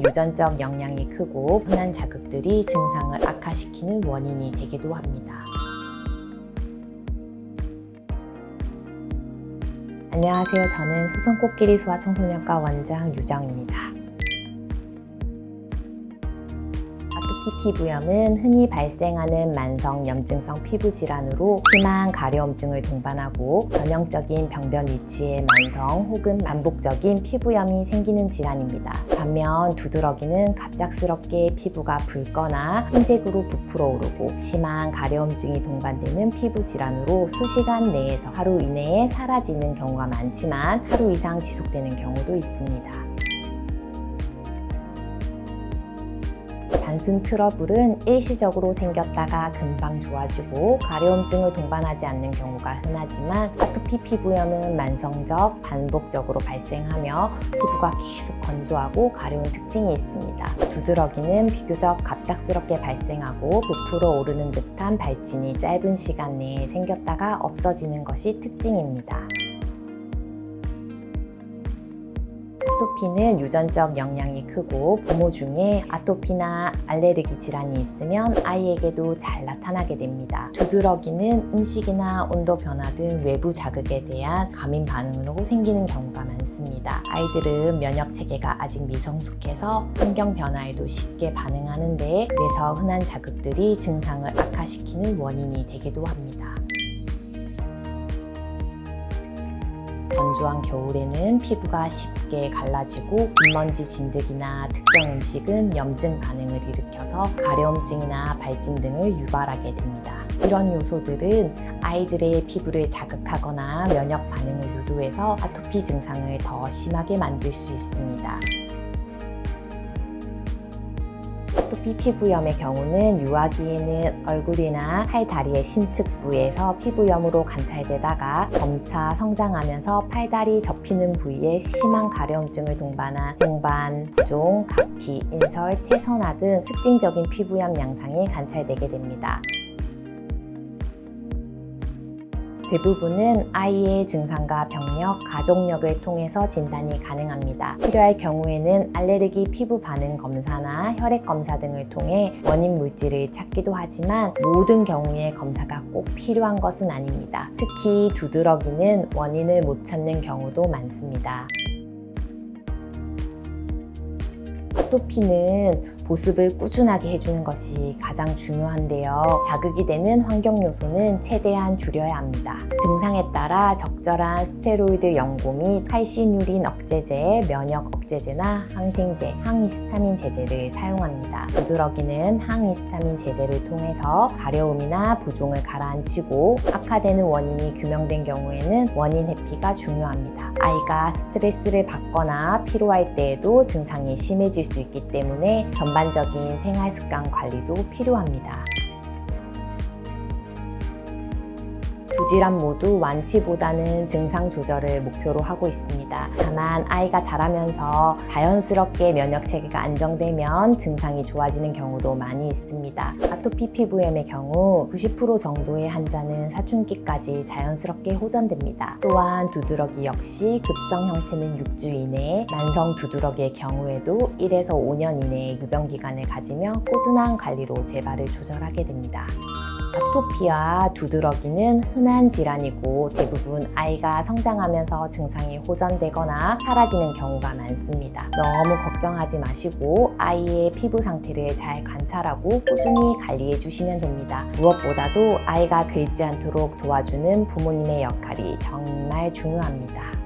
유전적 영향이 크고 흔한 자극들이 증상을 악화시키는 원인이 되기도 합니다. 안녕하세요. 저는 수성코끼리 소아청소년과 원장 유정입니다. 아토피 피부염은 흔히 발생하는 만성 염증성 피부 질환으로 심한 가려움증을 동반하고 전형적인 병변 위치에 만성 혹은 반복적인 피부염이 생기는 질환입니다. 반면 두드러기는 갑작스럽게 피부가 붉거나 흰색으로 부풀어 오르고 심한 가려움증이 동반되는 피부 질환으로 수시간 내에서 하루 이내에 사라지는 경우가 많지만 하루 이상 지속되는 경우도 있습니다. 단순 트러블은 일시적으로 생겼다가 금방 좋아지고 가려움증을 동반하지 않는 경우가 흔하지만 아토피 피부염은 만성적, 반복적으로 발생하며 피부가 계속 건조하고 가려운 특징이 있습니다. 두드러기는 비교적 갑작스럽게 발생하고 부풀어 오르는 듯한 발진이 짧은 시간 내에 생겼다가 없어지는 것이 특징입니다. 아토피는 유전적 영향이 크고 부모 중에 아토피나 알레르기 질환이 있으면 아이에게도 잘 나타나게 됩니다. 두드러기는 음식이나 온도 변화 등 외부 자극에 대한 과민 반응으로 생기는 경우가 많습니다. 아이들은 면역 체계가 아직 미성숙해서 환경 변화에도 쉽게 반응하는데 그래서 흔한 자극들이 증상을 악화시키는 원인이 되기도 합니다. 건조한 겨울에는 피부가 쉽게 갈라지고 진먼지 진드기나 특정 음식은 염증 반응을 일으켜서 가려움증이나 발진 등을 유발하게 됩니다. 이런 요소들은 아이들의 피부를 자극하거나 면역 반응을 유도해서 아토피 증상을 더 심하게 만들 수 있습니다. 아토피 피부염의 경우는 유아기에는 얼굴이나 팔, 다리의 신측부에서 피부염으로 관찰되다가 점차 성장하면서 팔, 다리 접히는 부위에 심한 가려움증을 동반한 홍반, 부종, 각피, 인설, 태선화 등 특징적인 피부염 양상이 관찰되게 됩니다. 대부분은 아이의 증상과 병력, 가족력을 통해서 진단이 가능합니다. 필요할 경우에는 알레르기 피부 반응 검사나 혈액 검사 등을 통해 원인 물질을 찾기도 하지만 모든 경우에 검사가 꼭 필요한 것은 아닙니다. 특히 두드러기는 원인을 못 찾는 경우도 많습니다. 아토피는 보습을 꾸준하게 해주는 것이 가장 중요한데요. 자극이 되는 환경 요소는 최대한 줄여야 합니다. 증상에 따라 적절한 스테로이드 연고 및 칼시뉴린 억제제, 면역 억제제나 항생제, 항히스타민 제제를 사용합니다. 두드러기는 항히스타민 제제를 통해서 가려움이나 부종을 가라앉히고 악화되는 원인이 규명된 경우에는 원인 회피가 중요합니다. 아이가 스트레스를 받거나 피로할 때에도 증상이 심해질 수 있기 때문에 전반적인 생활 습관 관리도 필요합니다. 두 질환 모두 완치보다는 증상 조절을 목표로 하고 있습니다. 다만 아이가 자라면서 자연스럽게 면역 체계가 안정되면 증상이 좋아지는 경우도 많이 있습니다. 아토피 피부염의 경우 90% 정도의 환자는 사춘기까지 자연스럽게 호전됩니다. 또한 두드러기 역시 급성 형태는 6주 이내에, 만성 두드러기의 경우에도 1에서 5년 이내의 유병 기간을 가지며 꾸준한 관리로 재발을 조절하게 됩니다. 아토피와 두드러기는 흔한 질환이고 대부분 아이가 성장하면서 증상이 호전되거나 사라지는 경우가 많습니다. 너무 걱정하지 마시고 아이의 피부 상태를 잘 관찰하고 꾸준히 관리해 주시면 됩니다. 무엇보다도 아이가 긁지 않도록 도와주는 부모님의 역할이 정말 중요합니다.